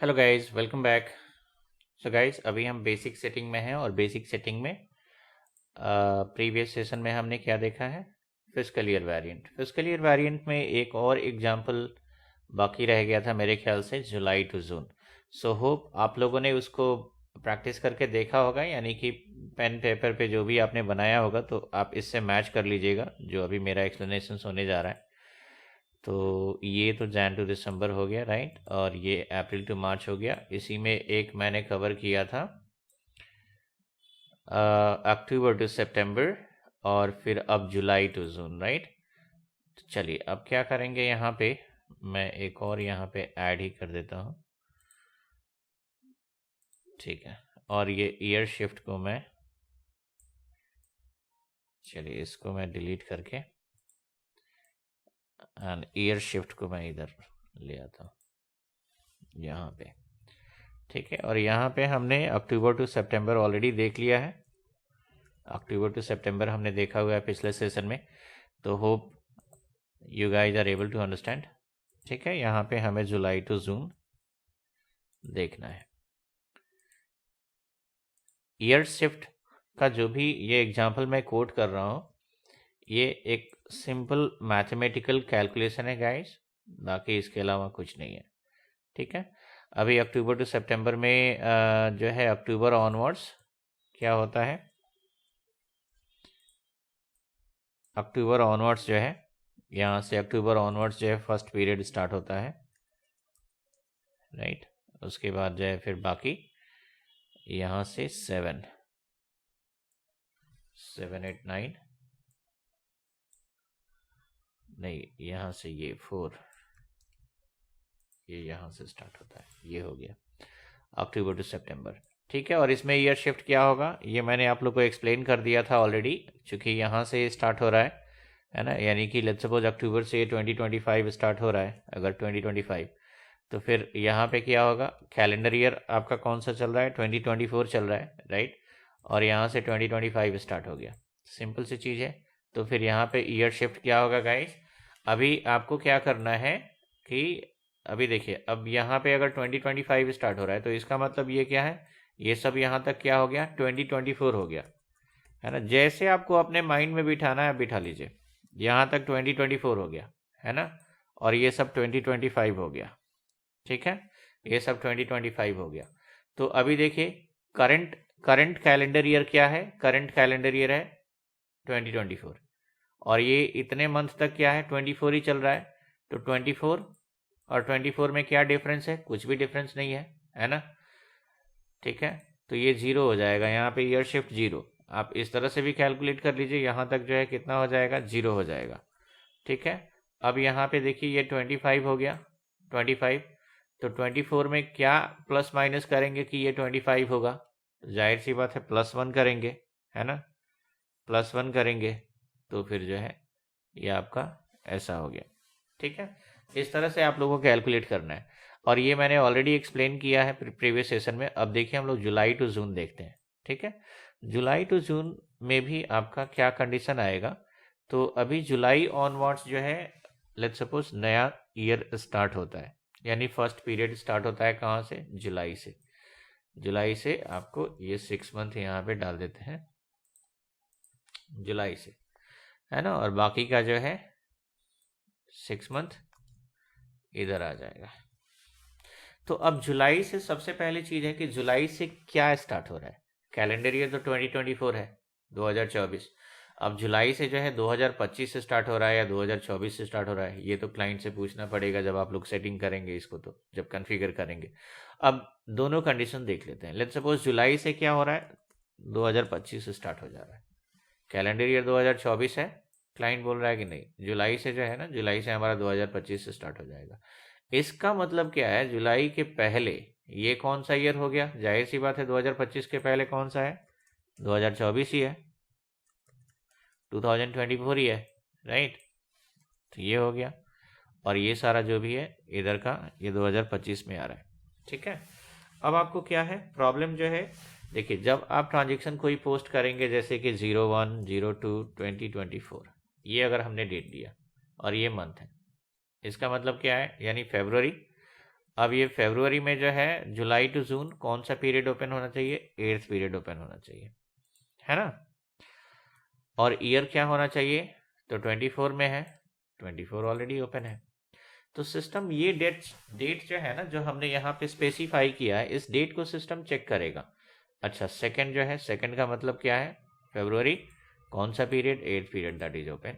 Hello guys, welcome back. So guys, अभी हम basic setting में हैं और बेसिक सेटिंग में प्रीवियस सेशन में हमने क्या देखा है? Fiscal year variant. Fiscal year variant में एक और एग्जांपल बाकी रह गया था मेरे ख्याल से, जुलाई टू जून। सो होप आप लोगों ने उसको प्रैक्टिस करके देखा होगा, यानी कि पेन पेपर पे जो भी आपने बनाया होगा तो आप इससे मैच कर लीजिएगा जो अभी मेरा एक्सप्लेनेशन होने जा रहा है। तो ये तो जैन टू दिसंबर हो गया, राइट, और ये अप्रैल टू मार्च हो गया। इसी में एक मैंने कवर किया था अक्टूबर टू सितंबर, और फिर अब जुलाई टू जून, राइट। तो चलिए अब क्या करेंगे, यहाँ पे मैं एक और यहाँ पे ऐड ही कर देता हूँ, ठीक है। और ये ईयर शिफ्ट को मैं, चलिए इसको मैं डिलीट करके एंड ईयर शिफ्ट को मैं इधर ले आता हूँ यहाँ पे, ठीक है। और यहाँ पे हमने अक्टूबर टू सितंबर ऑलरेडी देख लिया है। अक्टूबर टू सितंबर हमने देखा हुआ है पिछले सेशन में, तो hope you guys are able to understand, ठीक है। यहाँ पे हमें जुलाई टू जून देखना है। ईयर शिफ्ट का जो भी ये एग्जांपल मैं कोट कर रहा हूँ, ये एक सिंपल मैथमेटिकल कैलकुलेशन है गाइज, बाकी इसके अलावा कुछ नहीं है, ठीक है। अभी अक्टूबर टू सितंबर में जो है अक्टूबर ऑनवर्ड्स क्या होता है, अक्टूबर ऑनवर्ड्स जो है, यहाँ से अक्टूबर ऑनवर्ड्स जो है फर्स्ट पीरियड स्टार्ट होता है, राइट। उसके बाद जो है फिर बाकी यहाँ से 7 7 8 9, नहीं यहाँ से ये 4, ये यहाँ से स्टार्ट होता है, ये हो गया अक्टूबर टू सितंबर, ठीक है। और इसमें ईयर शिफ्ट क्या होगा ये मैंने आप लोग को एक्सप्लेन कर दिया था ऑलरेडी, क्योंकि यहाँ से स्टार्ट हो रहा है ना, यानी कि लेट्स सपोज अक्टूबर से 2025 स्टार्ट हो रहा है, अगर 2025, तो फिर यहाँ पे क्या होगा, कैलेंडर ईयर आपका कौन सा चल रहा है, 2024 चल रहा है, राइट। और यहाँ से 2025 स्टार्ट हो गया, सिंपल सी चीज़ है। तो फिर यहाँ पे ईयर शिफ्ट क्या होगा गाइस, अभी आपको क्या करना है कि अभी देखिए, अब यहाँ पे अगर 2025 स्टार्ट हो रहा है तो इसका मतलब ये क्या है, ये सब यहाँ तक क्या हो गया, 2024 हो गया, है ना। जैसे आपको अपने माइंड में बिठाना है बिठा लीजिए, यहाँ तक 2024 हो गया, है ना, और ये सब 2025 हो गया, ठीक है। ये सब 2025 हो गया। तो अभी देखिए करंट करंट कैलेंडर ईयर क्या है, करंट कैलेंडर ईयर है 2024, और ये इतने मंथ तक क्या है, 24 ही चल रहा है। तो 24 और 24 में क्या डिफरेंस है, कुछ भी डिफरेंस नहीं है ना, ठीक है। तो ये जीरो हो जाएगा, यहाँ पे ईयर शिफ्ट जीरो, आप इस तरह से भी कैलकुलेट कर लीजिए, यहाँ तक जो है कितना हो जाएगा, जीरो हो जाएगा, ठीक है। अब यहाँ पे देखिए ये 25 हो गया, 25, तो 24 में क्या प्लस माइनस करेंगे कि ये 25 होगा, जाहिर सी बात है +1 करेंगे, है ना, +1 करेंगे, तो फिर जो है ये आपका ऐसा हो गया, ठीक है। इस तरह से आप लोगों को कैलकुलेट करना है, और ये मैंने ऑलरेडी एक्सप्लेन किया है प्रीवियस सेशन में। अब देखिए हम लोग जुलाई टू जून देखते हैं, ठीक है। जुलाई टू जून में भी आपका क्या कंडीशन आएगा, तो अभी जुलाई ऑनवर्ड्स जो है, लेट्स सपोज नया ईयर स्टार्ट होता है, यानी फर्स्ट पीरियड स्टार्ट होता है कहाँ से, जुलाई से। जुलाई से आपको ये 6 मंथ यहाँ पे डाल देते हैं, जुलाई से, है ना, और बाकी का जो है 6 मंथ इधर आ जाएगा। तो अब जुलाई से सबसे पहली चीज है कि जुलाई से क्या स्टार्ट हो रहा है, कैलेंडर ईयर तो 2024 है, 2024। अब जुलाई से जो है 2025 से स्टार्ट हो रहा है या 2024 से स्टार्ट हो रहा है, ये तो क्लाइंट से पूछना पड़ेगा जब आप लोग सेटिंग करेंगे इसको, तो जब कॉन्फ़िगर करेंगे। अब दोनों कंडीशन देख लेते हैं। लेट्स सपोज जुलाई से क्या हो रहा है, 2025 से स्टार्ट हो जा रहा है, कैलेंडर ईयर 2024 है, क्लाइंट बोल रहा है कि नहीं, जुलाई से जो है ना, जुलाई से हमारा 2025 से स्टार्ट हो जाएगा। इसका मतलब क्या है, जुलाई के पहले ये कौन सा ईयर हो गया, जाहिर सी बात है 2025 के पहले कौन सा है, 2024 ही है, 2024 ही है, राइट। तो ये हो गया, और ये सारा जो भी है इधर का ये 2025 में आ रहा है, ठीक है। अब आपको क्या है प्रॉब्लम जो है, देखिए जब आप ट्रांजेक्शन कोई पोस्ट करेंगे, जैसे कि 01/02/2024, ये अगर हमने डेट दिया और ये मंथ है, इसका मतलब क्या है, यानी फरवरी अब ये फरवरी में जो है जुलाई टू जून कौन सा पीरियड ओपन होना चाहिए, 8th पीरियड ओपन होना चाहिए, है ना। और ईयर क्या होना चाहिए, तो 24 में है, 24 ऑलरेडी ओपन है। तो सिस्टम ये डेट जो है ना, जो हमने यहाँ पे स्पेसिफाई किया है, इस डेट को सिस्टम चेक करेगा। अच्छा, सेकंड जो है, सेकंड का मतलब क्या है, फरवरी, कौन सा period, 8th period that is open.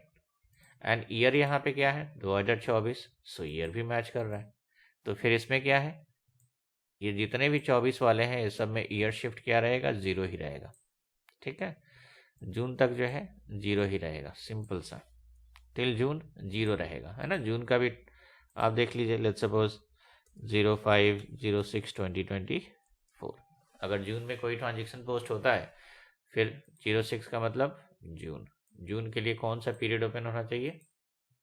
And year यहाँ पे क्या है, 2024, सो ईयर भी मैच कर रहा है। तो फिर इसमें क्या है, ये जितने भी 24 वाले हैं, इस सब में ईयर शिफ्ट क्या रहेगा, 0 ही रहेगा। ठीक है, जून तक जो है 0 ही रहेगा, सिंपल सा, टिल जून 0 रहेगा, है ना। जून का भी आप देख लीजिए, लेट्स सपोज 05/06/2024, अगर जून में कोई ट्रांजेक्शन पोस्ट होता है, फिर 06 का मतलब जून, जून के लिए कौन सा पीरियड ओपन होना चाहिए,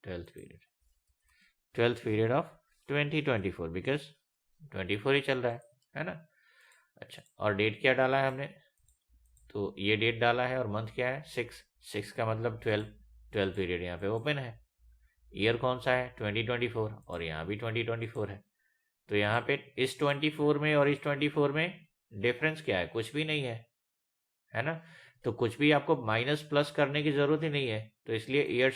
12th पीरियड ऑफ 2024, बिकॉज 24 ही चल रहा है ना। अच्छा, और डेट क्या डाला है हमने, तो ये डेट डाला है, और मंथ क्या है, 6 का मतलब 12 पीरियड यहाँ पे ओपन है। ईयर कौन सा है, 2024, और यहाँ भी 2024 है। तो यहाँ पे इस 24 में और इस 24 में डिफरेंस क्या है, कुछ भी नहीं है ना। तो कुछ भी आपको माइनस प्लस करने की जरूरत ही नहीं है। तो इसलिए ईयर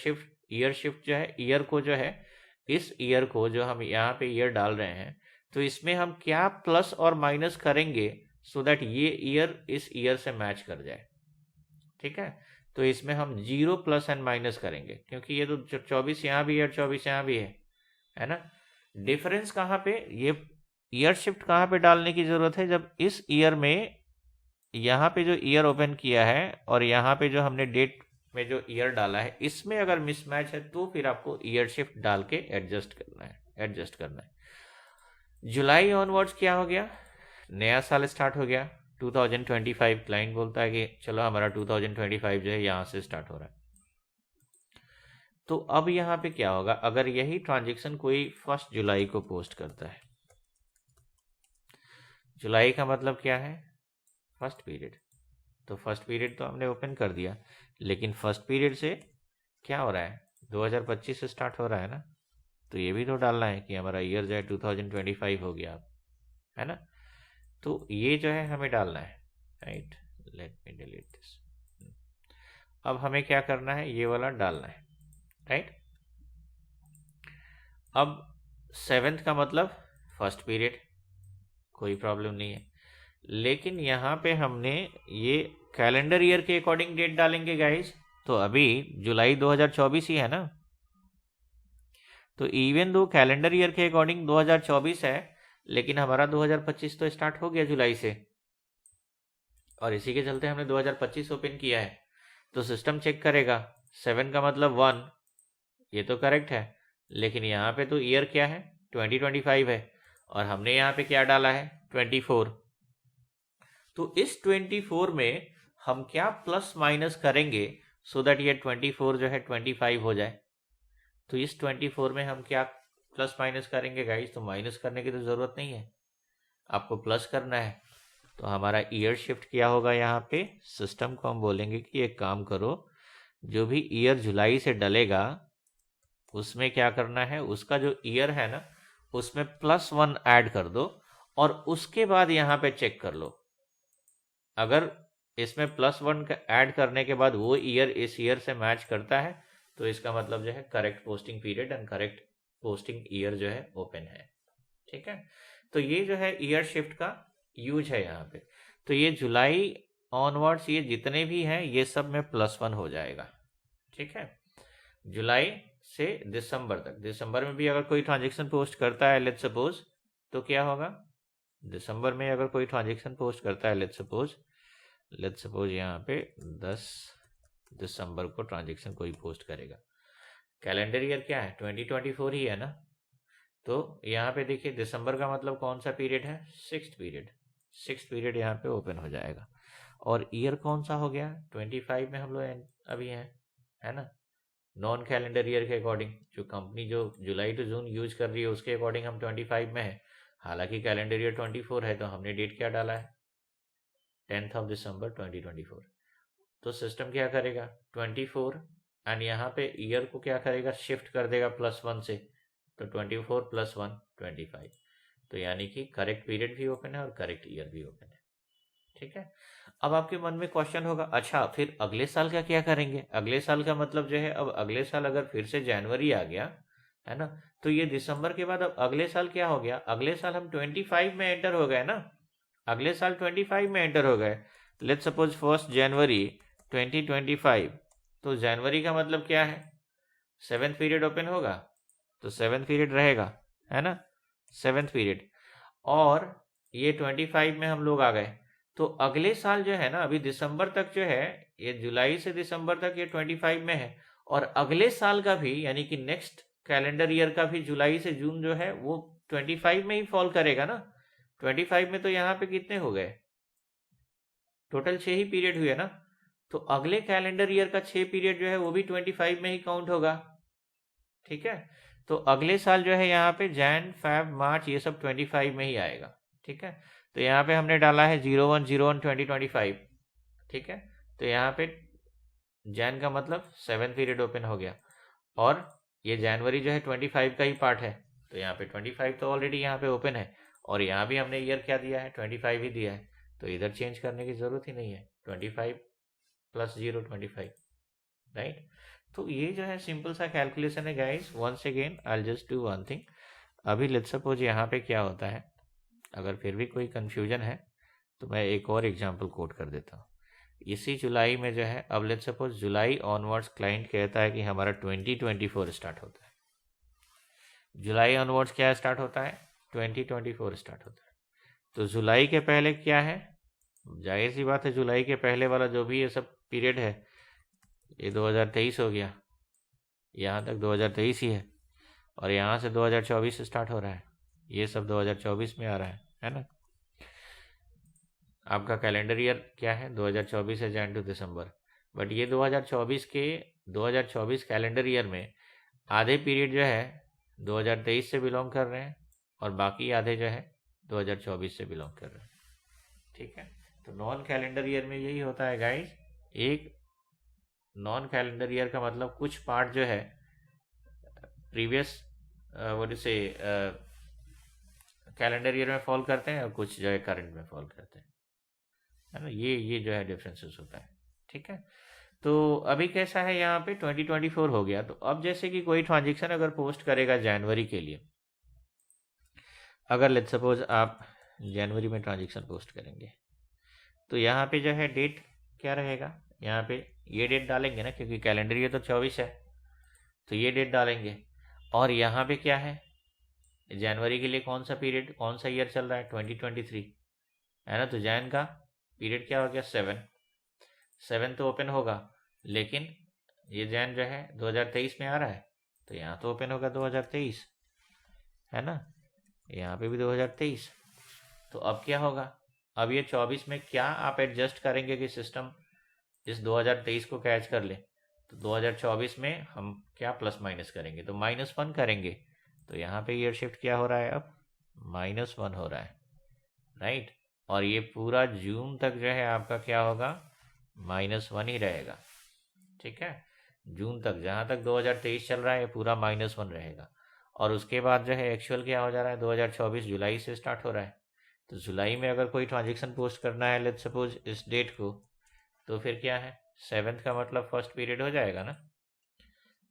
शिफ्ट जो है, ईयर को जो है, इस ईयर को जो हम यहाँ पे ईयर डाल रहे हैं, तो इसमें हम क्या प्लस और माइनस करेंगे सो दैट ये ईयर इस ईयर से मैच कर जाए। ठीक है, तो इसमें हम 0 प्लस एंड माइनस करेंगे, क्योंकि ये तो 24 यहाँ भी है और 24 यहाँ भी है ना। डिफरेंस कहाँ पे, ये ईयर शिफ्ट कहाँ पे डालने की जरूरत है, जब इस ईयर में यहाँ पे जो ईयर ओपन किया है और यहाँ पे जो हमने डेट में जो ईयर डाला है, इसमें अगर मिसमैच है तो फिर आपको ईयर शिफ्ट डाल के एडजस्ट करना है। जुलाई ऑनवर्ड्स क्या हो गया, नया साल स्टार्ट हो गया, 2025। क्लाइंट बोलता है कि चलो हमारा 2025 जो है यहाँ से स्टार्ट हो रहा है। तो अब यहाँ पे क्या होगा, अगर यही ट्रांजेक्शन कोई 1 जुलाई को पोस्ट करता है, जुलाई का मतलब क्या है, फर्स्ट पीरियड। तो फर्स्ट पीरियड तो हमने ओपन कर दिया, लेकिन फर्स्ट पीरियड से क्या हो रहा है, 2025 से स्टार्ट हो रहा है ना। तो ये भी तो डालना है कि हमारा ईयर जो है 2025 हो गया, है ना। तो ये जो है हमें डालना है, right. Let me delete this. अब हमें क्या करना है, ये वाला डालना है, राइट। अब 7th का मतलब फर्स्ट पीरियड, कोई प्रॉब्लम नहीं है। लेकिन यहाँ पे हमने ये कैलेंडर ईयर के अकॉर्डिंग डेट डालेंगे गाइस, तो अभी जुलाई 2024 ही है ना। तो इवन दो कैलेंडर ईयर के अकॉर्डिंग 2024 है, लेकिन हमारा 2025 तो स्टार्ट हो गया जुलाई से, और इसी के चलते हमने 2025 ओपन किया है। तो सिस्टम चेक करेगा, 7 का मतलब 1, ये तो करेक्ट है, लेकिन यहाँ पे तो ईयर क्या है, 2025 है, और हमने यहाँ पे क्या डाला है, 24। तो इस 24 में हम क्या प्लस माइनस करेंगे सो दैट ये 24 जो है 25 हो जाए। तो इस 24 में हम क्या प्लस माइनस करेंगे गाइस, तो माइनस करने की तो ज़रूरत नहीं है, आपको प्लस करना है। तो हमारा ईयर शिफ्ट क्या होगा, यहाँ पे सिस्टम को हम बोलेंगे कि एक काम करो, जो भी ईयर जुलाई से डलेगा उसमें क्या करना है, उसका जो ईयर है ना उसमें +1 ऐड कर दो, और उसके बाद यहाँ पे चेक कर लो। अगर इसमें +1 का ऐड करने के बाद वो ईयर इस ईयर से मैच करता है, तो इसका मतलब जो है correct posting period and correct posting year जो है ओपन है। ठीक है, तो ये जो है ईयर शिफ्ट का यूज है यहाँ पे। तो ये जुलाई ऑनवर्ड्स ये जितने भी हैं ये सब में +1 हो जाएगा। ठीक है, जुलाई से दिसंबर तक, दिसंबर में भी अगर कोई ट्रांजेक्शन पोस्ट करता है लेट्स सपोज, तो क्या होगा, दिसंबर में अगर कोई ट्रांजेक्शन पोस्ट करता है लेट्स सपोज यहाँ पे 10 दिसंबर को ट्रांजेक्शन कोई पोस्ट करेगा, कैलेंडर ईयर क्या है 2024 ही है ना। तो यहाँ पे देखिए दिसंबर का मतलब कौन सा पीरियड है, 6th पीरियड यहाँ पे ओपन हो जाएगा। और ईयर कौन सा हो गया, 25 में हम लोग अभी हैं, है ना। नॉन कैलेंडर ईयर के अकॉर्डिंग, जो कंपनी जो जुलाई टू जून यूज कर रही है उसके अकॉर्डिंग हम 25 में है, हालांकि कैलेंडर ईयर 24 है। तो हमने डेट क्या डाला है, 10th दिसंबर 2024। तो सिस्टम क्या करेगा, 24 एंड यहाँ पे ईयर को क्या करेगा, शिफ्ट कर देगा +1 से, तो 24 + 1 25। तो यानी कि करेक्ट पीरियड भी ओपन है और करेक्ट ईयर भी ओपन है। ठीक है, अब आपके मन में क्वेश्चन होगा, अच्छा फिर अगले साल का क्या करेंगे? अगले साल का मतलब जो है, अब अगले साल अगर फिर से जनवरी आ गया है ना, तो ये दिसंबर के बाद अब अगले साल क्या हो गया? अगले साल हम 25 में एंटर हो गए ना, अगले साल 25 में एंटर हो गए। लेट्स सपोज 1 जनवरी 2025, तो जनवरी का मतलब क्या है? 7th पीरियड ओपन होगा, तो 7th पीरियड रहेगा, है ना, 7th पीरियड। और ये 25 में हम लोग आ गए, तो अगले साल जो है ना, अभी दिसंबर तक जो है, ये जुलाई से दिसंबर तक ये 25 में है, और अगले साल का भी यानी कि नेक्स्ट कैलेंडर ईयर का भी जुलाई से जून जो है वो 25 में ही फॉल करेगा ना। 25 में तो यहाँ पे कितने हो गए? टोटल 6 ही पीरियड हुए ना, तो अगले कैलेंडर ईयर का 6 पीरियड जो है वो भी 25 में ही काउंट होगा। ठीक है, तो अगले साल जो है यहाँ पे जैन फैब मार्च ये सब 25 में ही आएगा। ठीक है, तो यहाँ पे हमने डाला है 01/01/2025। ठीक है, तो यहाँ पे जैन का मतलब 7th पीरियड ओपन हो गया, और ये जनवरी जो है 25 का ही पार्ट है, तो यहाँ पे 25 तो ऑलरेडी यहाँ पे ओपन है, और यहाँ भी हमने ईयर क्या दिया है? 25 ही दिया है, तो इधर चेंज करने की जरूरत ही नहीं है। 25 + 0 25, राइट। तो ये जो है सिंपल सा कैलकुलेशन है guys. Once again I will just do one thing. अभी लेट्स सपोज यहाँ पे क्या होता है, अगर फिर भी कोई कंफ्यूजन है तो मैं एक और एग्जांपल कोट कर देता हूँ। इसी जुलाई में जो है, अब let's suppose July onwards client कहता है कि हमारा 2024 स्टार्ट होता है। जुलाई ऑनवर्ड्स क्या स्टार्ट होता है? 2024 स्टार्ट होता है। तो जुलाई के पहले क्या है? जाहिर सी बात है, जुलाई के पहले वाला जो भी ये सब पीरियड है ये 2023 हो गया, यहाँ तक 2023 ही है, और यहाँ से 2024 स्टार्ट हो रहा है, ये सब 2024 में आ रहा है ना। आपका कैलेंडर ईयर क्या है? 2024 है, जैन टू दिसंबर। बट ये 2024 कैलेंडर ईयर में आधे पीरियड जो है 2023 से बिलोंग कर रहे हैं, और बाकी आधे जो है 2024 से बिलोंग कर रहे हैं। ठीक है, तो नॉन कैलेंडर ईयर में यही होता है गाइस। एक नॉन कैलेंडर ईयर का मतलब कुछ पार्ट जो है प्रीवियस व्हाट से कैलेंडर ईयर में फॉल करते हैं, और कुछ जो है करंट में फॉल करते हैं, है ना। ये जो है डिफरेंसेस होता है। ठीक है, तो अभी कैसा है, यहाँ पे 2024 हो गया, तो अब जैसे कि कोई ट्रांजेक्शन अगर पोस्ट करेगा जनवरी के लिए, अगर लेट्स सपोज आप जनवरी में ट्रांजेक्शन पोस्ट करेंगे, तो यहाँ पे जो है डेट क्या रहेगा? यहाँ पे ये डेट डालेंगे ना, क्योंकि कैलेंडर ईयर तो 24 है, तो ये डेट डालेंगे। और यहाँ पे क्या है, जनवरी के लिए कौन सा पीरियड, कौन सा ईयर चल रहा है? 2023, है ना। तो जैन का पीरियड क्या हो गया? 7 तो ओपन होगा, लेकिन ये जैन जो है 2023 में आ रहा है, तो यहाँ तो ओपन होगा 2023, है ना, यहाँ पे भी 2023। तो अब क्या होगा? अब ये 24 में क्या आप एडजस्ट करेंगे कि सिस्टम इस 2023 को कैच कर ले? तो 2024 में हम क्या प्लस माइनस करेंगे? तो -1 करेंगे। तो यहाँ पे ईयर शिफ्ट क्या हो रहा है? अब -1 हो रहा है, राइट। और ये पूरा जून तक जो है आपका क्या होगा? -1 ही रहेगा। ठीक है, जून तक, जहाँ तक 2023 चल रहा है, ये पूरा -1 रहेगा। और उसके बाद जो है एक्चुअल क्या हो जा रहा है? 2024 जुलाई से स्टार्ट हो रहा है, तो जुलाई में अगर कोई ट्रांजेक्शन पोस्ट करना है लेट्स सपोज इस डेट को, तो फिर क्या है? 7th का मतलब फर्स्ट पीरियड हो जाएगा ना,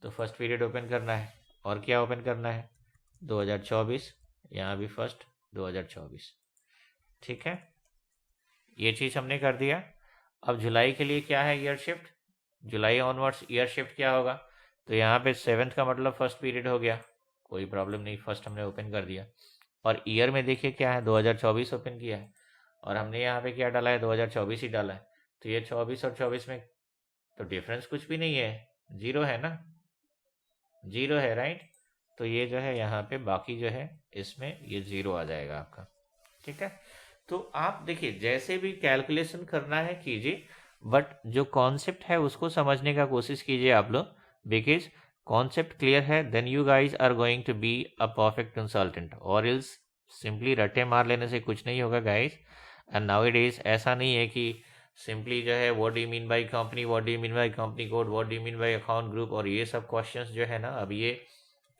तो फर्स्ट पीरियड ओपन करना है, और क्या ओपन करना है? 2024, यहाँ भी फर्स्ट 2024। ठीक है, ये चीज़ हमने कर दिया। अब जुलाई के लिए क्या है ईयर शिफ्ट? जुलाई ऑनवर्ड्स ईयर शिफ्ट क्या होगा? तो यहाँ पे 7th का मतलब फर्स्ट पीरियड हो गया, कोई प्रॉब्लम नहीं, फर्स्ट हमने ओपन कर दिया। और ईयर में देखिए क्या है, 2024 ओपन किया है, और हमने यहाँ पे क्या डाला है? 2024 ही डाला है। तो ये 24 और 24 में तो डिफरेंस कुछ भी नहीं है, 0 है ना, 0 है, राइट। तो ये जो है यहाँ पे बाकी जो है इसमें ये 0 आ जाएगा आपका। ठीक है, तो आप देखिए जैसे भी कैलकुलेशन करना है कीजिए, बट जो कॉन्सेप्ट है उसको समझने का कोशिश कीजिए आप लोग, बिकॉज कॉन्सेप्ट क्लियर है then you guys are going to be a perfect consultant, और इल्स सिंपली रटे मार लेने से कुछ नहीं होगा guys. And now it is ऐसा नहीं है कि सिंपली जो है what do you mean by company, what do you mean by company code, what do you mean by account group, और ये सब क्वेश्चंस जो है ना, अब ये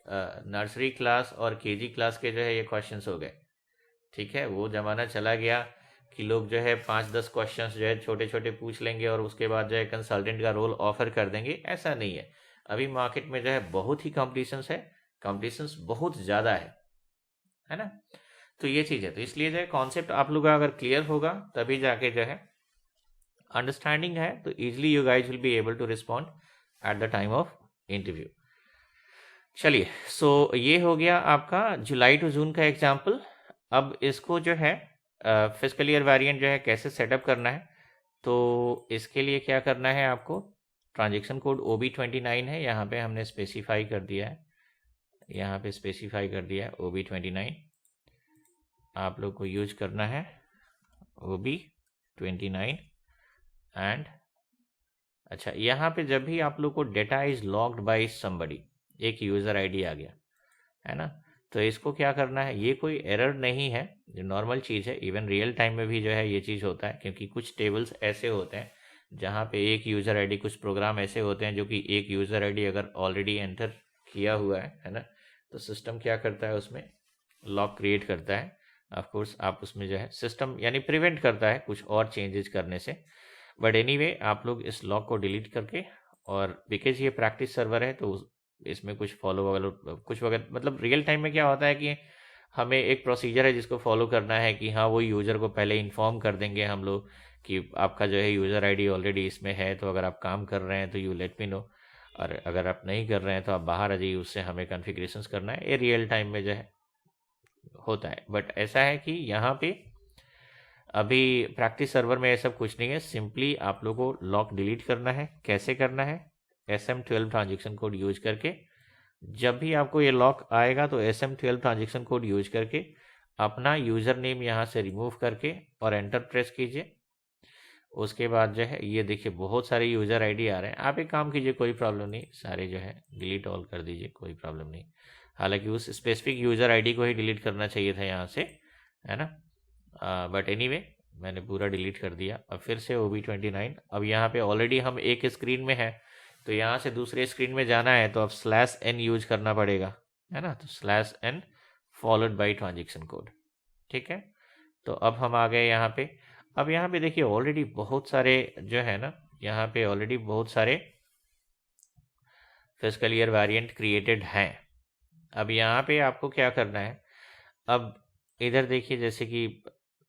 नर्सरी क्लास और केजी क्लास के जो है ये क्वेश्चंस हो गए। ठीक है, वो ज़माना चला गया कि लोग जो है 5-10 क्वेश्चंस जो है छोटे छोटे पूछ लेंगे और उसके बाद जो है कंसल्टेंट का रोल ऑफर कर देंगे। ऐसा नहीं है, अभी मार्केट में जो है बहुत ही कॉम्पिटिशन्स है, कॉम्पिटिशन्स बहुत ज़्यादा है ना। तो ये चीज़ है, तो इसलिए जो है कॉन्सेप्ट आप लोग का अगर क्लियर होगा तभी जाके जो है अंडरस्टैंडिंग है तो easily you guys will be able to respond at the time of interview. चलिए, सो ये हो गया आपका जुलाई टू जून का एग्जाम्पल। अब इसको जो है फिस्कल ईयर वेरिएंट जो है कैसे सेटअप करना है, तो इसके लिए क्या करना है आपको, ट्रांजेक्शन कोड OB29 है, यहाँ पे हमने स्पेसिफाई कर दिया है, यहाँ पे स्पेसिफाई कर दिया है OB29, आप लोग को यूज करना है OB29। एंड अच्छा, यहाँ पे जब भी आप लोग को data is logged by somebody, एक यूज़र आईडी आ गया है ना, तो इसको क्या करना है, ये कोई एरर नहीं है, जो नॉर्मल चीज़ है, इवन रियल टाइम में भी जो है ये चीज़ होता है, क्योंकि कुछ टेबल्स ऐसे होते हैं जहाँ पे एक यूज़र आईडी, कुछ प्रोग्राम ऐसे होते हैं जो कि एक यूज़र आईडी अगर ऑलरेडी एंटर किया हुआ है ना, तो सिस्टम क्या करता है, उसमें लॉक क्रिएट करता है। ऑफ कोर्स आप उसमें जो है सिस्टम यानी प्रिवेंट करता है कुछ और चेंजेस करने से, बट एनीवे आप लोग इस लॉक को डिलीट करके, और बिकॉज ये प्रैक्टिस सर्वर है तो इसमें कुछ फॉलो वगैरह कुछ वगैरह, मतलब रियल टाइम में क्या होता है कि हमें एक प्रोसीजर है जिसको फॉलो करना है कि हाँ वो यूज़र को पहले इन्फॉर्म कर देंगे हम लोग कि आपका जो है यूज़र आईडी ऑलरेडी इसमें है, तो अगर आप काम कर रहे हैं तो यू लेट मी नो, और अगर आप नहीं कर रहे हैं तो आप बाहर आ जाइए, उससे हमें कॉन्फ़िगरेशंस करना है, ये रियल टाइम में जो है होता है। बट ऐसा है कि यहाँ पे अभी प्रैक्टिस सर्वर में ऐसा कुछ नहीं है, सिंपली आप लोगों को लॉक डिलीट करना है। कैसे करना है, SM12 ट्रांजेक्शन कोड यूज करके, जब भी आपको ये लॉक आएगा तो SM12 ट्रांजेक्शन कोड यूज करके अपना यूज़र नेम यहाँ से रिमूव करके और एंटर प्रेस कीजिए। उसके बाद जो है ये देखिए बहुत सारे यूज़र आईडी आ रहे हैं, आप एक काम कीजिए, कोई प्रॉब्लम नहीं, सारे जो है डिलीट ऑल कर दीजिए, कोई प्रॉब्लम नहीं। हालांकि उस स्पेसिफिक यूज़र आईडी को ही डिलीट करना चाहिए था यहाँ से, है ना, बट एनीवे मैंने पूरा डिलीट कर दिया। अब फिर से OB29, अब यहाँ पे ऑलरेडी हम एक स्क्रीन में है, तो यहाँ से दूसरे स्क्रीन में जाना है तो अब /n यूज करना पड़ेगा, है ना, तो /n followed by transaction code. ठीक है, तो अब हम आ गए यहाँ पे। अब यहाँ पे देखिए ऑलरेडी बहुत सारे जो है ना, यहाँ पे ऑलरेडी बहुत सारे फिस्कल ईयर वेरिएंट क्रिएटेड हैं। अब यहाँ पे आपको क्या करना है, अब इधर देखिए जैसे कि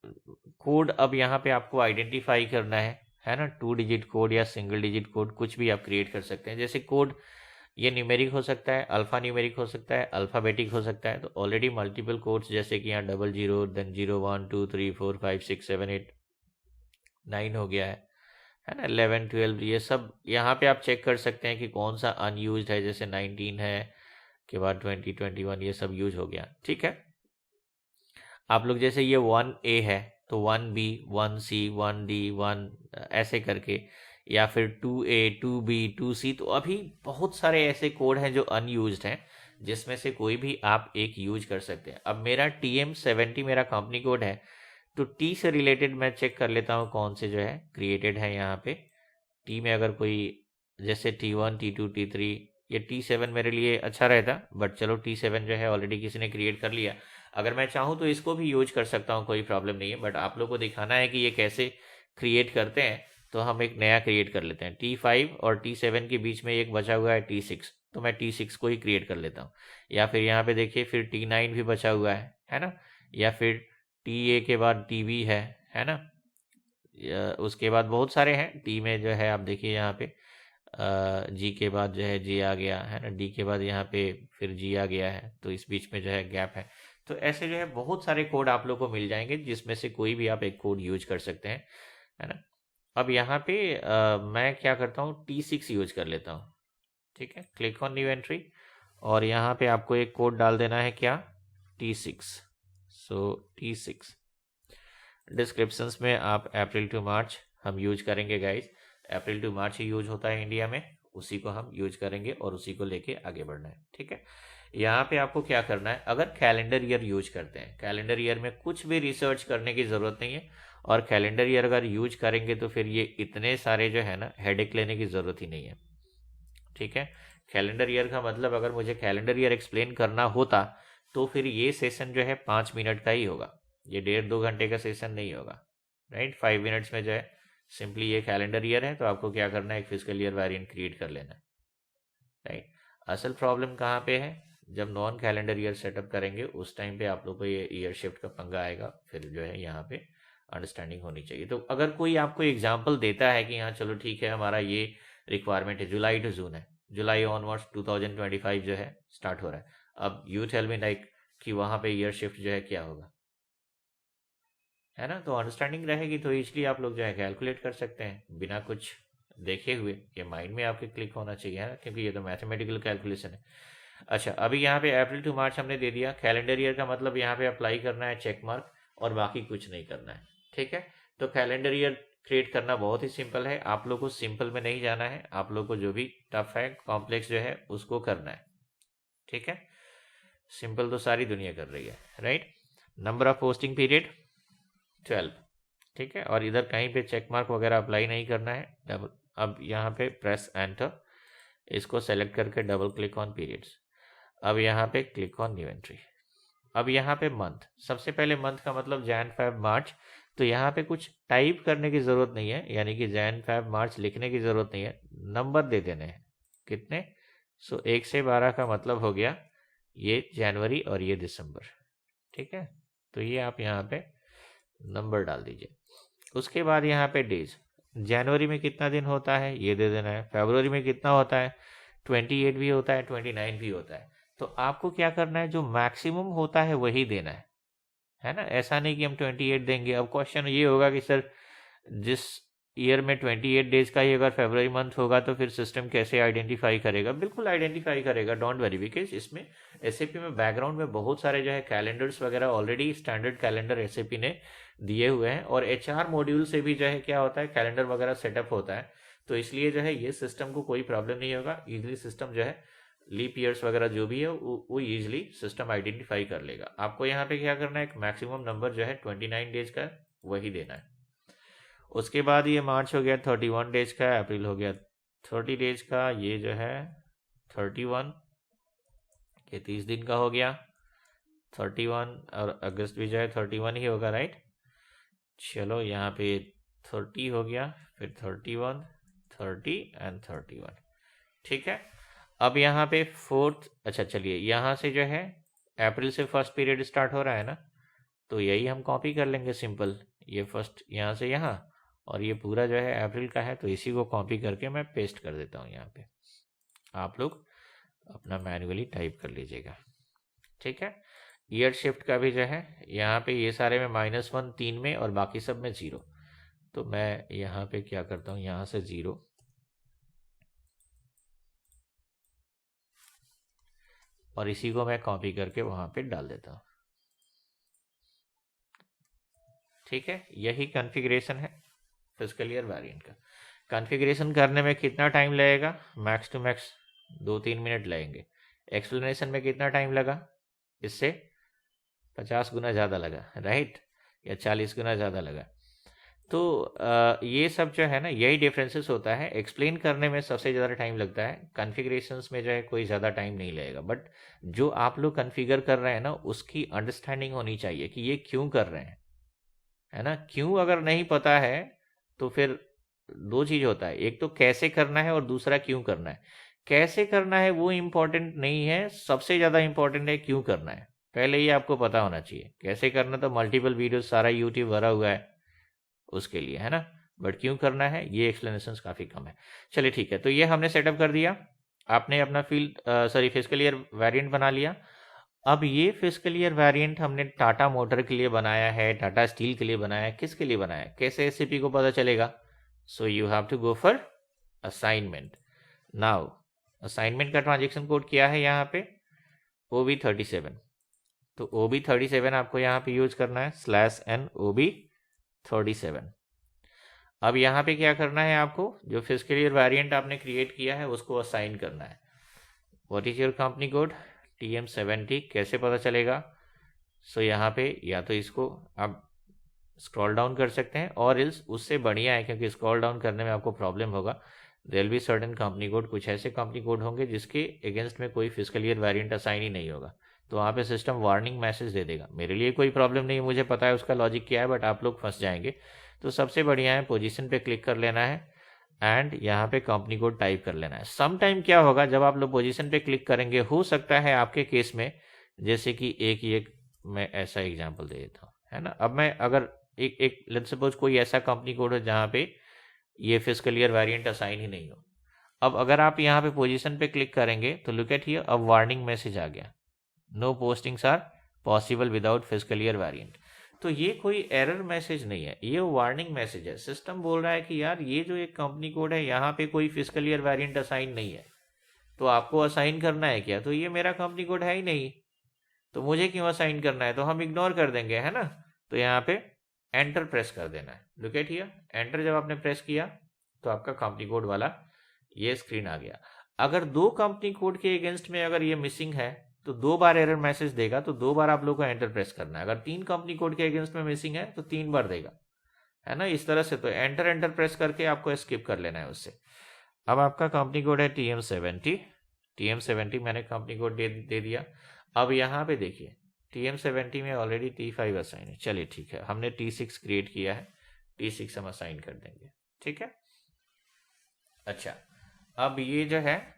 कोड, अब यहाँ पे आपको आइडेंटिफाई करना है ना, 2 डिजिट कोड या सिंगल डिजिट कोड कुछ भी आप क्रिएट कर सकते हैं। जैसे कोड ये न्यूमेरिक हो सकता है, अल्फ़ा न्यूमेरिक हो सकता है, अल्फ़ाबेटिक हो सकता है, तो ऑलरेडी मल्टीपल कोड्स जैसे कि यहाँ 00 देन 0 1 2 3 4 5 6 7 8 9 हो गया है ना, 11 12, ये सब यहाँ पे आप चेक कर सकते हैं कि कौन सा अनयूज्ड है, जैसे 19 है के बाद 20 21 ये सब यूज हो गया। ठीक है, आप लोग जैसे ये 1A है तो 1B 1C 1D 1 ऐसे करके, या फिर 2A 2B 2C, तो अभी बहुत सारे ऐसे कोड हैं जो अनयूज्ड हैं, जिसमें से कोई भी आप एक यूज कर सकते हैं। अब मेरा TM70 मेरा कंपनी कोड है, तो T से रिलेटेड मैं चेक कर लेता हूँ कौन से जो है क्रिएटेड है यहाँ पे। T में अगर कोई जैसे T1 T2 T3, ये T7 मेरे लिए अच्छा रहता, बट चलो T7 जो है ऑलरेडी किसी ने क्रिएट कर लिया, अगर मैं चाहूँ तो इसको भी यूज कर सकता हूँ, कोई प्रॉब्लम नहीं है, बट आप लोग को दिखाना है कि ये कैसे क्रिएट करते हैं, तो हम एक नया क्रिएट कर लेते हैं। T5 और T7 के बीच में एक बचा हुआ है T6, तो मैं T6 को ही क्रिएट कर लेता हूँ। या फिर यहाँ पे देखिए फिर T9 भी बचा हुआ है ना, या फिर TA के बाद TB है ना, उसके बाद बहुत सारे हैं। T में जो है आप देखिए यहाँ पे G के बाद जो है J आ गया है ना, D के बाद यहाँ पे फिर G आ गया है, तो इस बीच में जो है गैप है। तो ऐसे जो है बहुत सारे कोड आप लोग को मिल जाएंगे, जिसमें से कोई भी आप एक कोड यूज कर सकते हैं, है ना। अब यहाँ पे मैं क्या करता हूँ, T6 यूज कर लेता हूँ। ठीक है, क्लिक ऑन न्यू एंट्री, और यहाँ पे आपको एक कोड डाल देना है, क्या, T6। सो T6 डिस्क्रिप्शंस में आप अप्रैल टू मार्च हम यूज करेंगे गाइज, अप्रैल टू मार्च ही यूज होता है इंडिया में, उसी को हम यूज करेंगे और उसी को लेके आगे बढ़ना है। ठीक है, यहाँ पे आपको क्या करना है, अगर कैलेंडर ईयर यूज करते हैं, कैलेंडर ईयर में कुछ भी रिसर्च करने की ज़रूरत नहीं है, और कैलेंडर ईयर अगर यूज करेंगे तो फिर ये इतने सारे जो है ना हेडेक लेने की ज़रूरत ही नहीं है। ठीक है, कैलेंडर ईयर का मतलब अगर मुझे कैलेंडर ईयर एक्सप्लेन करना होता तो फिर ये सेशन जो है 5 मिनट का ही होगा, ये 1.5-2 घंटे का सेशन नहीं होगा, राइट। 5 मिनट्स में जो है सिंपली ये कैलेंडर ईयर है तो आपको क्या करना है, एक फिजिकल ईयर वेरिएंट क्रिएट कर लेना है, राइट। असल प्रॉब्लम कहाँ पे है, जब नॉन कैलेंडर ईयर सेटअप करेंगे उस टाइम पे आप लोग को ये ईयर शिफ्ट का पंगा आएगा, फिर जो है यहाँ पे अंडरस्टैंडिंग होनी चाहिए। तो अगर कोई आपको एग्जाम्पल देता है कि हाँ चलो ठीक है हमारा ये रिक्वायरमेंट है, जुलाई टू जून है, जुलाई ऑनवर्ड्स 2025 जो है स्टार्ट हो रहा है, अब यू टेल मी लाइक कि वहाँ पे ईयर शिफ्ट जो है क्या होगा, है ना। तो अंडरस्टैंडिंग रहेगी तो इसलिए आप लोग जो है कैलकुलेट कर सकते हैं बिना कुछ देखे हुए, ये माइंड में आपके क्लिक होना चाहिए, है ना, क्योंकि ये तो मैथमेटिकल कैलकुलेशन है। अच्छा, अभी यहाँ पे अप्रैल टू मार्च हमने दे दिया, कैलेंडर ईयर का मतलब यहाँ पे अप्लाई करना है चेक मार्क और बाकी कुछ नहीं करना है, ठीक है। तो कैलेंडर ईयर क्रिएट करना बहुत ही सिंपल है, आप लोग को सिंपल में नहीं जाना है, आप लोग को जो भी टफ है कॉम्प्लेक्स जो है उसको करना है, ठीक है। सिंपल तो सारी दुनिया कर रही है, right. Number of posting period 12, ठीक है। और इधर कहीं पे चेक मार्क वगैरह अप्लाई नहीं करना है। डबल, अब यहाँ पे प्रेस एंटर, इसको सेलेक्ट करके डबल क्लिक ऑन पीरियड्स, अब यहाँ पे क्लिक ऑन न्यू एंट्री। अब यहाँ पे मंथ, सबसे पहले मंथ का मतलब जैन फेब मार्च, तो यहाँ पे कुछ टाइप करने की ज़रूरत नहीं है, यानी कि जैन फेब मार्च लिखने की ज़रूरत नहीं है, नंबर दे देने हैं कितने। सो 1 से 12 का मतलब हो गया ये जनवरी और ये दिसंबर, ठीक है। तो ये आप यहाँ पे नंबर डाल दीजिए। उसके बाद यहाँ पे डेज, जनवरी में कितना दिन होता है ये दे देना है, फरवरी में कितना होता है 28 भी होता है 29 भी होता है। तो आपको क्या करना है, जो मैक्सिमम होता है वही देना है ना। ऐसा नहीं कि हम 28 देंगे। अब क्वेश्चन ये होगा कि सर जिस ईयर में 28 डेज का ही अगर फरवरी मंथ होगा तो फिर सिस्टम कैसे आइडेंटिफाई करेगा। बिल्कुल आइडेंटिफाई करेगा, डोंट वरी, बिकॉज इसमें एसएपी में बैकग्राउंड में बहुत सारे जो है कैलेंडर्स वगैरह ऑलरेडी स्टैंडर्ड कैलेंडर एसएपी ने दिए हुए हैं, और एचआर मॉड्यूल से भी जो है क्या होता है कैलेंडर वगैरह सेटअप होता है। तो इसलिए जो है ये सिस्टम को कोई प्रॉब्लम नहीं होगा, इजीली सिस्टम जो है लीप ईयर्स वगैरह जो भी है वो ईजिली सिस्टम आइडेंटिफाई कर लेगा। आपको यहाँ पे क्या करना है, एक मैक्सिमम नंबर जो है 29 डेज का वही देना है। उसके बाद ये मार्च हो गया 31 डेज का, अप्रैल हो गया 30 डेज का, ये जो है 31, ये 30 दिन का हो गया 31, और अगस्त भी जो है 31 ही होगा, राइट। चलो यहाँ पे 30 हो गया, फिर 31, 30 एंड 31, ठीक है। अब यहाँ पे 4th, अच्छा चलिए यहाँ से जो है अप्रैल से फर्स्ट पीरियड स्टार्ट हो रहा है ना, तो यही हम कॉपी कर लेंगे सिंपल, ये फर्स्ट यहाँ से यहाँ, और ये पूरा जो है अप्रैल का है, तो इसी को कॉपी करके मैं पेस्ट कर देता हूँ यहाँ पे, आप लोग अपना मैन्युअली टाइप कर लीजिएगा, ठीक है। ईयर शिफ्ट का भी जो है यहाँ पे ये सारे में -1 3 में और बाकी सब में 0, तो मैं यहाँ पे क्या करता हूँ, यहाँ से 0 और इसी को मैं कॉपी करके वहाँ पे डाल देता हूँ, ठीक है। यही कॉन्फ़िगरेशन है फिजिकल ईयर वेरिएंट का। कॉन्फ़िगरेशन करने में कितना टाइम लगेगा, मैक्स टू मैक्स 2-3 मिनट लगेंगे। एक्सप्लेनेशन में कितना टाइम लगा, इससे 50 गुना ज़्यादा लगा, राइट, या 40 गुना ज़्यादा लगा। तो ये सब जो है ना, यही डिफरेंसेस होता है। एक्सप्लेन करने में सबसे ज़्यादा टाइम लगता है, कॉन्फ़िगरेशंस में जो है कोई ज़्यादा टाइम नहीं लगेगा, बट जो आप लोग कॉन्फ़िगर कर रहे हैं ना उसकी अंडरस्टैंडिंग होनी चाहिए कि ये क्यों कर रहे हैं, है ना। क्यों अगर नहीं पता है तो फिर 2 चीज़ होता है, एक तो कैसे करना है और दूसरा क्यों करना है। कैसे करना है वो इम्पोर्टेंट नहीं है, सबसे ज़्यादा इम्पोर्टेंट है क्यों करना है, पहले ये आपको पता होना चाहिए। कैसे करना तो मल्टीपल वीडियो सारा यूट्यूब भरा हुआ है उसके लिए, है ना, बट क्यों करना है ये एक्सप्लेनेशन काफ़ी कम है। चलिए ठीक है, तो ये हमने सेटअप कर दिया, आपने अपना फिजिकल ईयर वेरिएंट बना लिया। अब ये फिजिकल ईयर वेरिएंट हमने टाटा मोटर के लिए बनाया है, टाटा स्टील के लिए बनाया है, किसके लिए बनाया है, कैसे एससीपी को पता चलेगा। So you have to go for assignment. Now assignment का ट्रांजेक्शन कोड क्या है यहाँ पे, OB37, तो OB37 आपको यहाँ पे यूज करना है /N OB37। अब यहाँ पे क्या करना है, आपको जो फिजिकल ईयर वेरिएंट आपने क्रिएट किया है उसको असाइन करना है। What is your company code, TM70, कैसे पता चलेगा। सो यहाँ पे या तो इसको आप स्क्रॉल डाउन कर सकते हैं, और इल्स उससे बढ़िया है क्योंकि स्क्रॉल डाउन करने में आपको प्रॉब्लम होगा, there be certain company code, कुछ ऐसे कंपनी कोड होंगे जिसके अगेंस्ट में कोई फिजिकल ईयर वेरिएंट असाइन ही नहीं होगा, तो वहाँ पे सिस्टम वार्निंग मैसेज दे देगा। मेरे लिए कोई प्रॉब्लम नहीं है, मुझे पता है उसका लॉजिक क्या है, बट आप लोग फंस जाएंगे। तो सबसे बढ़िया है पोजीशन पे क्लिक कर लेना है एंड यहाँ पे कंपनी कोड टाइप कर लेना है। सम टाइम क्या होगा, जब आप लोग पोजीशन पे क्लिक करेंगे, हो सकता है आपके केस में, जैसे कि एक मैं ऐसा एग्जांपल दे देता हूँ, है ना। अब मैं अगर एक लेट्स सपोज कोई ऐसा कंपनी कोड हो जहाँ पे ये फिस्कल ईयर वेरिएंट असाइन ही नहीं हो। अब अगर आप यहाँ पे पोजीशन पे क्लिक करेंगे तो लुक एट हियर, अब वार्निंग मैसेज आ गया, no postings are possible without fiscal year variant. तो ये कोई एरर मैसेज नहीं है, ये वार्निंग मैसेज है। सिस्टम बोल रहा है कि यार ये जो एक कंपनी कोड है यहाँ पे कोई फिस्कल ईयर वेरिएंट असाइन नहीं है, तो आपको असाइन करना है क्या, तो ये मेरा कंपनी कोड है ही नहीं, तो मुझे क्यों असाइन करना है, तो हम इग्नोर कर देंगे, है ना। तो यहाँ पे एंटर प्रेस कर देना है। लुक एट हियर, एंटर जब आपने प्रेस किया तो आपका कंपनी कोड वाला ये स्क्रीन आ गया। अगर दो कंपनी कोड के अगेंस्ट में अगर ये मिसिंग है तो 2 बार एरर मैसेज देगा, तो 2 बार आप लोग को एंटर प्रेस करना है। अगर 3 कंपनी कोड के अगेंस्ट में मिसिंग है तो 3 बार देगा, है ना, इस तरह से। तो एंटर प्रेस करके आपको स्किप कर लेना है उससे। अब आपका कंपनी कोड है TM70 मैंने कंपनी कोड दे दिया। अब यहाँ पे देखिए TM70 में ऑलरेडी T5 असाइन है, चलिए ठीक है, हमने T6 क्रिएट किया है, T6 हम असाइन कर देंगे, ठीक है। अच्छा, अब ये जो है,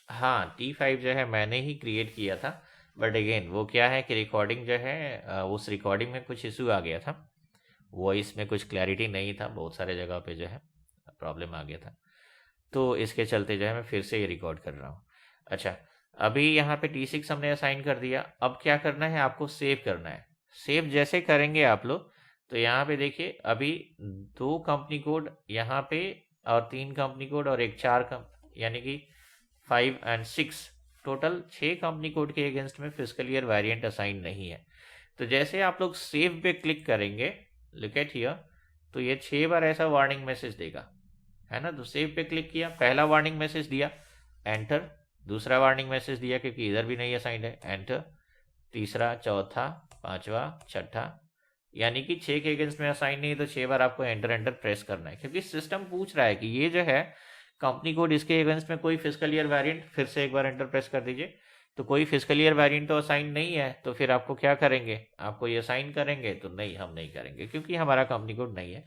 हाँ T5 जो है मैंने ही क्रिएट किया था, बट अगेन वो क्या है कि रिकॉर्डिंग जो है उस रिकॉर्डिंग में कुछ इशू आ गया था, वॉइस में कुछ क्लैरिटी नहीं था, बहुत सारे जगह पे जो है प्रॉब्लम आ गया था, तो इसके चलते जो है मैं फिर से ये रिकॉर्ड कर रहा हूँ। अच्छा, अभी यहाँ पे T6 हमने असाइन कर दिया। अब क्या करना है, आपको सेव करना है। सेव जैसे करेंगे आप लोग तो यहाँ पे देखिए अभी 2 कंपनी कोड यहाँ पे और 3 कंपनी कोड और एक 4 यानी कि 5 और 6 टोटल 6 कंपनी कोड के अगेंस्ट में फिस्कल ईयर वेरिएंट असाइन नहीं है। तो जैसे आप लोग सेव पे क्लिक करेंगे, लुक एट हियर, तो ये 6 बार ऐसा वार्निंग मैसेज देगा, है ना। तो सेव पे क्लिक किया, पहला वार्निंग मैसेज दिया, एंटर, दूसरा वार्निंग मैसेज दिया क्योंकि इधर भी नहीं असाइंड है, एंटर, तीसरा, चौथा, पांचवा, छठा, यानी कि 6 के अगेंस्ट में असाइन नहीं है, तो 6 बार आपको एंटर प्रेस करना है, क्योंकि सिस्टम पूछ रहा है कि ये जो है कंपनी कोड, इसके अगेंस्ट में कोई फिस्कल ईयर वेरिएंट, फिर से एक बार एंटर प्रेस कर दीजिए, तो कोई फिस्कल ईयर वेरिएंट तो असाइन नहीं है, तो फिर आपको क्या करेंगे, आपको ये असाइन करेंगे, तो नहीं, हम नहीं करेंगे क्योंकि हमारा कंपनी कोड नहीं है,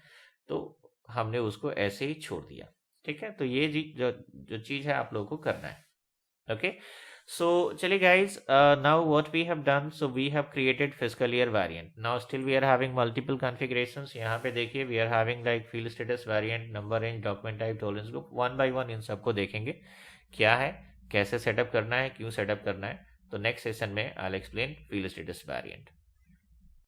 तो हमने उसको ऐसे ही छोड़ दिया, ठीक है। तो ये जो चीज़ है आप लोगों को करना है, ओके। So चलिए guys, now what we have done, so we have created fiscal year variant. Now still we are having multiple configurations. यहाँ पे देखिए we are having like field status variant, number range, document type, tolerance group, one by one इन सबको देखेंगे क्या है, कैसे setup करना है, क्यों सेटअप करना है। तो नेक्स्ट सेशन में I'll explain field status variant.